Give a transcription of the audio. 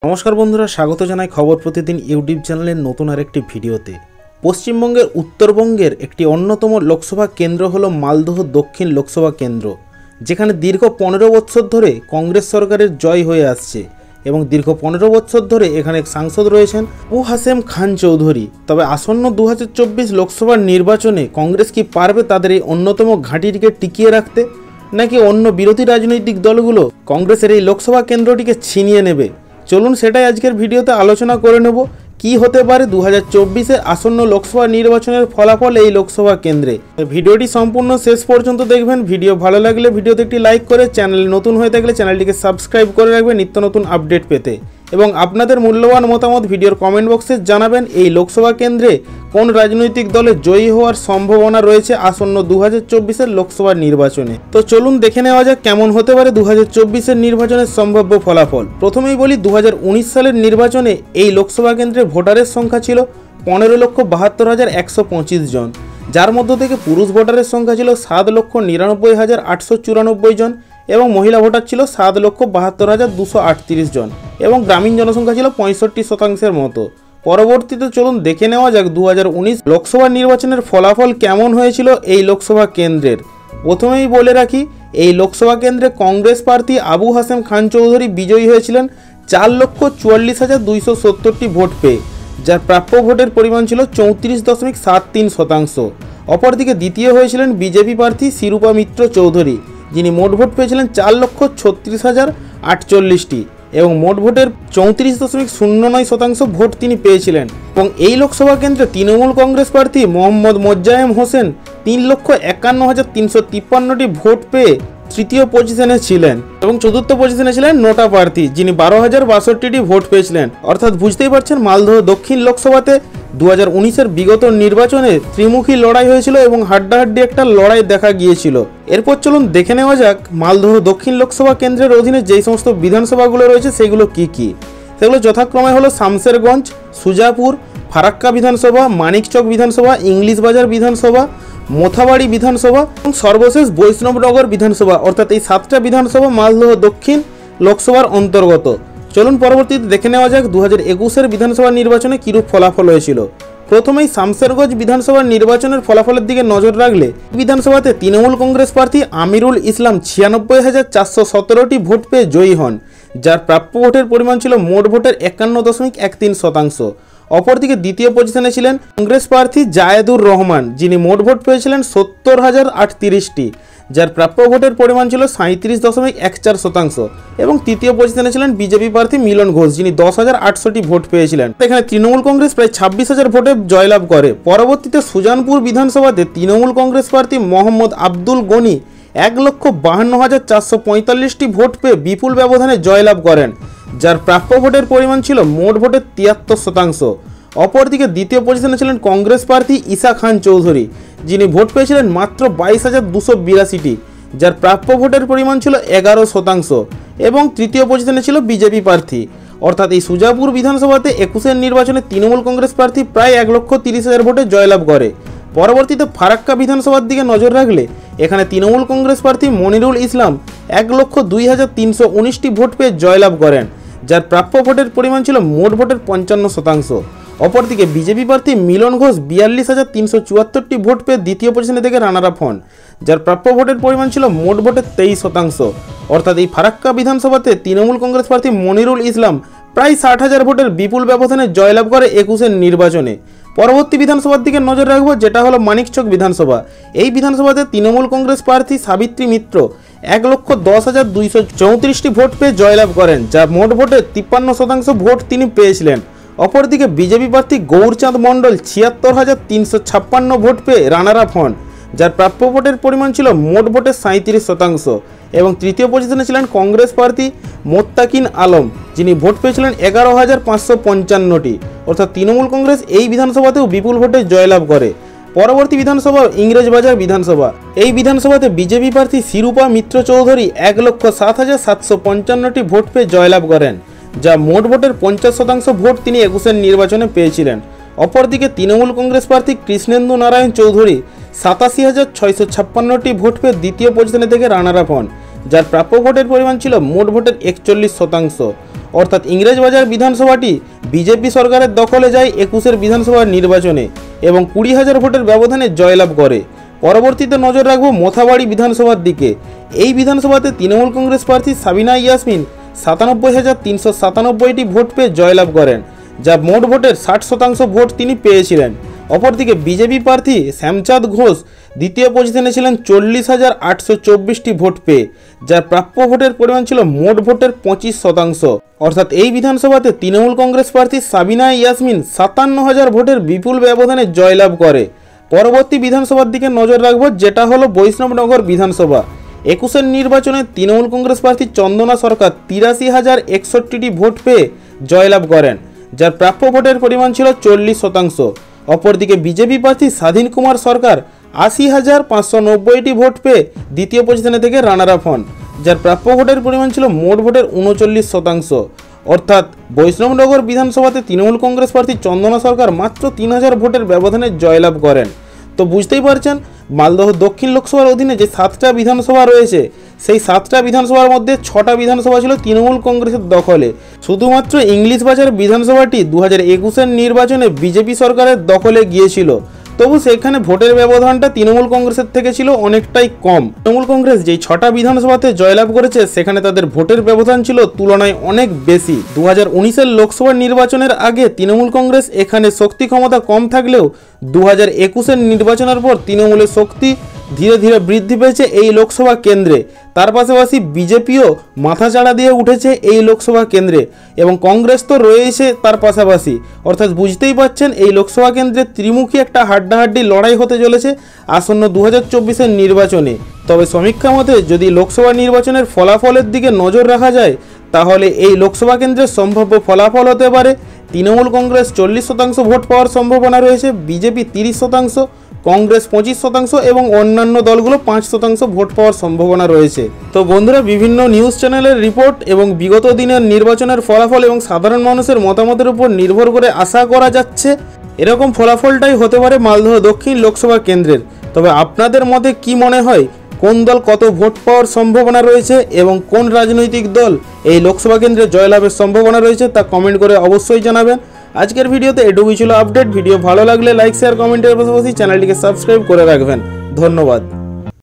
नमस्कार बंधुरा स्वागत जानाई खबर प्रतिदिन यूट्यूब चैनल नतून आरेकटी भिडियोते। पश्चिमबंगेर उत्तरबंगेर एकटी अन्यतम लोकसभा केंद्र हलो मालदह दक्षिण लोकसभा केंद्र, जेखाने दीर्घ 15 बछर धरे कांग्रेस सरकारेर जय हये आसछे एबं दीर्घ 15 बछर धरे एखाने सांसद रयेछेन अबू हासेम खान चौधुरी। तबे आसन्न 2024 लोकसभा निर्वाचने कांग्रेस कि पारबे तादेर एई अन्यतम घाँटिटिके टिकिये राखते, नाकि अन्य बिरोधी राजनैतिक दलगुलो कांग्रेसेर एई लोकसभा केंद्रटिके छिनिये नेबे? चलुन सेटाई आजकेर भिडियोते आलोचना करे नेब कि होते पारे 2024 आसन्न लोकसभा निर्वाचनेर फलाफल एई लोकसभा केंद्रे। भिडियोटी सम्पूर्ण शेष पर्यन्त देखबेन। भिडियो भालो लागले भिडियोते एकटी लाइक करे चैनल नतून हये थाकले चैनलटिके सबस्क्राइब करे राखबेन नित्य नतून आपडेट पेते এবং আপনাদের মূল্যবান মতামত ভিডিওর কমেন্ট বক্সে জানাবেন। এই লোকসভা কেন্দ্রে কোন রাজনৈতিক দলে জয়ী হওয়ার সম্ভাবনা রয়েছে আসন্ন 2024 এর লোকসভা নির্বাচনে। তো চলুন দেখে নেওয়া যাক কেমন হতে পারে 2024 এর নির্বাচনের সম্ভাব্য ফলাফল। প্রথমেই বলি 2019 সালের নির্বাচনে এই লোকসভা কেন্দ্রে ভোটারের সংখ্যা ছিল 15,72,125 জন, যার মধ্য থেকে পুরুষ ভোটারের সংখ্যা ছিল 7,99,894 জন এবং মহিলা ভোটার ছিল 7,72,238 জন এবং গ্রামীণ জনসংখ্যা ছিল 65% মতো। পরবর্তীতে চলুন দেখে নেওয়া যাক 2019 লোকসভা নির্বাচনের ফলাফল কেমন হয়েছিল এই লোকসভা কেন্দ্রের। প্রথমেই বলে রাখি এই লোকসভা কেন্দ্রে কংগ্রেস প্রার্থী আবু হাসেম খান চৌধুরী বিজয়ী হয়েছিলেন 4,44,270টি ভোট পেয়ে, যার প্রাপ্য ভোটের পরিমাণ ছিল 34.73%। অপরদিকে দ্বিতীয় হয়েছিলেন বিজেপি প্রার্থী শিরূপা মিত্র চৌধুরী, যিনি মোট ভোট পেয়েছিলেন 4,36,048টি এবং মোট ভোটের 34.09% ভোট তিনি পেয়েছিলেন। এবং এই লোকসভা কেন্দ্রে তৃণমূল কংগ্রেস প্রার্থী মোহাম্মদ মোজ্জায়েম হোসেন 3,51,353টি ভোট পেয়ে তৃতীয় পজিশনে ছিলেন এবং চতুর্থ পজিশনে ছিলেন নোটা প্রার্থী, যিনি 12,062টি ভোট পেয়েছিলেন। অর্থাৎ বুঝতেই পারছেন মালদহ দক্ষিণ লোকসভাতে 2019 বিগত নির্বাচনে ত্রিমুখী লড়াই হয়েছিল এবং হাড্ডাহাড্ডি একটা লড়াই দেখা গিয়েছিল। এরপর চলুন দেখে নেওয়া যাক মালদহ দক্ষিণ লোকসভা কেন্দ্রের অধীনে যেই সমস্ত বিধানসভাগুলো রয়েছে সেগুলো কি কি। সেগুলো যথাক্রমে হলো শামসেরগঞ্জ, সুজাপুর, ফারাক্কা বিধানসভা, মানিকচক বিধানসভা, ইংলিশ বাজার বিধানসভা, মোথাবাড়ি বিধানসভা এবং সর্বশেষ বৈষ্ণবনগর বিধানসভা। অর্থাৎ এই 7টা বিধানসভা মালদহ দক্ষিণ লোকসভার অন্তর্গত। চলুন পরবর্তীতে দেখে নেওয়া যাক 2021 বিধানসভা নির্বাচনে কিরূপ ফলাফল হয়েছিল। প্রথমেই শামসেরগঞ্জ বিধানসভার নির্বাচনের ফলাফলের দিকে নজর রাখলে বিধানসভাতে তৃণমূল কংগ্রেস প্রার্থী আমিরুল ইসলাম 96,417টি ভোট পেয়ে জয়ী হন, যার প্রাপ্য ভোটের পরিমাণ ছিল মোট ভোটের 51.13%। অপরদিকে দ্বিতীয় পজিশনে ছিলেন কংগ্রেস প্রার্থী জায়েদুর রহমান, যিনি মোট ভোট পেয়েছিলেন 70,038টি, যার প্রাপ্য ভোটের পরিমাণ ছিল 37.14% এবং তৃতীয় পজিশনে ছিলেন বিজেপি প্রার্থী মিলন ঘোষ, যিনি 10,800টি ভোট পেয়েছিলেন। এখানে তৃণমূল কংগ্রেস প্রায় 26,000 ভোটে জয়লাভ করে। পরবর্তীতে সুজানপুর বিধানসভাতে তৃণমূল কংগ্রেস প্রার্থী মোহাম্মদ আব্দুল গনি 1,52,445টি ভোট পেয়ে বিপুল ব্যবধানে জয়লাভ করেন, যার প্রাপ্য ভোটের পরিমাণ ছিল মোট ভোটের 73%। অপরদিকে দ্বিতীয় পজিশনে ছিলেন কংগ্রেস প্রার্থী ঈসা খান চৌধুরী, যিনি ভোট পেয়েছিলেন মাত্র 22,282টি, যার প্রাপ্য ভোটের পরিমাণ ছিল 11% এবং তৃতীয় পজিশনে ছিল বিজেপি প্রার্থী। অর্থাৎ এই সুজাপুর বিধানসভাতে 21 নির্বাচনে তৃণমূল কংগ্রেস প্রার্থী প্রায় 1,30,000 ভোটে জয়লাভ করে। পরবর্তীতে ফারাক্কা বিধানসভার দিকে নজর রাখলে এখানে তৃণমূল কংগ্রেস প্রার্থী মনিরুল ইসলাম 1,02,319টি ভোট পেয়ে জয়লাভ করেন, যার প্রাপ্য ভোটের পরিমাণ ছিল মোট ভোটের 55%। অপরদিকে বিজেপি প্রার্থী মিলন ঘোষ 42,374টি ভোট পেয়ে দ্বিতীয় পজিশনে থেকে রানার আপ হন, যার প্রাপ্য ভোটের পরিমাণ ছিল মোট ভোটের 23%। অর্থাৎ এই ফারাক্কা বিধানসভাতে তৃণমূল কংগ্রেস প্রার্থী মনিরুল ইসলাম প্রায় 60,000 ভোটের বিপুল ব্যবধানে জয়লাভ করে 21 নির্বাচনে। পরবর্তী বিধানসভার দিকে নজর রাখবো, যেটা হলো মানিকচক বিধানসভা। এই বিধানসভাতে তৃণমূল কংগ্রেস প্রার্থী সাবিত্রী মিত্র 1,10,234টি ভোট পেয়ে জয়লাভ করেন, যার মোট ভোটের 53% ভোট তিনি পেয়েছিলেন। অপরদিকে বিজেপি প্রার্থী গৌরচাঁদ মণ্ডল 76,356 ভোট পেয়ে রানার আপ হন, যার প্রাপ্য ভোটের পরিমাণ ছিল মোট ভোটের 37% এবং তৃতীয় পজিশনে ছিলেন কংগ্রেস প্রার্থী মোত্তাকিন আলম, যিনি ভোট পেয়েছিলেন 11,555টি। অর্থাৎ তৃণমূল কংগ্রেস এই বিধানসভাতেও বিপুল ভোটে জয়লাভ করে। পরবর্তী বিধানসভা ইংরেজ বাজার বিধানসভা। এই বিধানসভাতে বিজেপি প্রার্থী শিরূপা মিত্র চৌধুরী 1,07,755টি ভোট পেয়ে জয়লাভ করেন, যা মোট ভোটের 50% ভোট তিনি 21 নির্বাচনে পেয়েছিলেন। অপরদিকে তৃণমূল কংগ্রেস প্রার্থী কৃষ্ণেন্দু নারায়ণ চৌধুরী 87,656টি ভোট পেয়ে দ্বিতীয় পজিশনে থেকে রানার আপ হন, যার প্রাপ্য ভোটের পরিমাণ ছিল মোট ভোটের 41%। অর্থাৎ ইংরেজবাজার বিধানসভাটি বিজেপি সরকারের দখলে যায় 21-এর বিধানসভার নির্বাচনে এবং 20,000 ভোটের ব্যবধানে জয়লাভ করে। পরবর্তীতে নজর রাখবো মোথাবাড়ি বিধানসভার দিকে। এই বিধানসভাতে তৃণমূল কংগ্রেস প্রার্থী সাবিনা ইয়াসমিন 97,397টি ভোট পেয়ে জয়লাভ করেন, যা মোট ভোটের 60% ভোট তিনি পেয়েছিলেন। অপরদিকে বিজেপি প্রার্থী শ্যামচাঁদ ঘোষ দ্বিতীয় পজিশনে ছিলেন 40,824টি ভোট পেয়ে, যার প্রাপ্য ভোটের পরিমাণ ছিল মোট ভোটের 25%। অর্থাৎ এই বিধানসভাতে তৃণমূল কংগ্রেস প্রার্থী সাবিনা ইয়াসমিন 57,000 ভোটের বিপুল ব্যবধানে জয়লাভ করে। পরবর্তী বিধানসভার দিকে নজর রাখবো, যেটা হলো বৈষ্ণবনগর বিধানসভা। 21-এর নির্বাচনে তৃণমূল কংগ্রেস প্রার্থী চন্দনা সরকার 83,061টি ভোট পেয়ে জয়লাভ করেন, যার প্রাপ্য ভোটের পরিমাণ ছিল 40%। অপরদিকে বিজেপি প্রার্থী স্বাধীন কুমার সরকার 80,590টি ভোট পেয়ে দ্বিতীয় পজিশনে থেকে রানার আপ হন, যার প্রাপ্য ভোটের পরিমাণ ছিল মোট ভোটের 39%। অর্থাৎ বৈষ্ণবনগর বিধানসভাতে তৃণমূল কংগ্রেস প্রার্থী চন্দনা সরকার মাত্র 3,000 ভোটের ব্যবধানে জয়লাভ করেন। তো বুঝতেই পারছেন, মালদহ দক্ষিণ লোকসভার অধীনে যে 7টা বিধানসভা রয়েছে, সেই 7টা বিধানসভার মধ্যে 6টা বিধানসভা ছিল তৃণমূল কংগ্রেসের দখলে। শুধুমাত্র ইংলিশ বাজার বিধানসভাটি 2021-এর নির্বাচনে বিজেপি সরকারের দখলে গিয়েছিল, তবু সেখানে ভোটের ব্যবধানটা তৃণমূল কংগ্রেসের থেকে ছিল অনেকটাই কম। তৃণমূল কংগ্রেস যেই 6টা বিধানসভাতে জয়লাভ করেছে, সেখানে তাদের ভোটের ব্যবধান ছিল তুলনায় অনেক বেশি। 2019-এর লোকসভা নির্বাচনের আগে তৃণমূল কংগ্রেস এখানে শক্তি ক্ষমতা কম থাকলেও 2021-এর নির্বাচনের পর তৃণমূলের শক্তি ধীরে ধীরে বৃদ্ধি পেয়েছে এই লোকসভা কেন্দ্রে। তার পাশাপাশি বিজেপিও মাথাচাড়া দিয়ে উঠেছে এই লোকসভা কেন্দ্রে এবং কংগ্রেস তো রয়েছে তার পাশাপাশি। অর্থাৎ বুঝতেই পারছেন, এই লোকসভা কেন্দ্রে ত্রিমুখী একটা হাড্ডাহাড্ডি লড়াই হতে চলেছে আসন্ন 2024-এর নির্বাচনে। তবে সমীক্ষা মতে যদি লোকসভা নির্বাচনের ফলাফলের দিকে নজর রাখা যায়, তাহলে এই লোকসভা কেন্দ্রের সম্ভাব্য ফলাফল হতে পারে তৃণমূল কংগ্রেস 40% ভোট পাওয়ার সম্ভাবনা রয়েছে, বিজেপি 30%, কংগ্রেস 25% এবং অন্যান্য দলগুলো 5% ভোট পাওয়ার সম্ভাবনা রয়েছে। তো বন্ধুরা, বিভিন্ন নিউজ চ্যানেলের রিপোর্ট এবং বিগত দিনের নির্বাচনের ফলাফল এবং সাধারণ মানুষের মতামতের উপর নির্ভর করে আশা করা যাচ্ছে এরকম ফলাফলটাই হতে পারে মালদহ দক্ষিণ লোকসভা কেন্দ্রের। তবে আপনাদের মতে কি মনে হয়, কোন দল কত ভোট পাওয়ার সম্ভাবনা রয়েছে এবং কোন রাজনৈতিক দল এই লোকসভা কেন্দ্রে জয়লাভের সম্ভাবনা রয়েছে তা কমেন্ট করে অবশ্যই জানাবেন। আজকের ভিডিওতে এটুকুই ছিল আপডেট। ভিডিও ভালো লাগলে লাইক, শেয়ার, কমেন্টের পাশাপাশি চ্যানেলটিকে সাবস্ক্রাইব করে রাখবেন। ধন্যবাদ।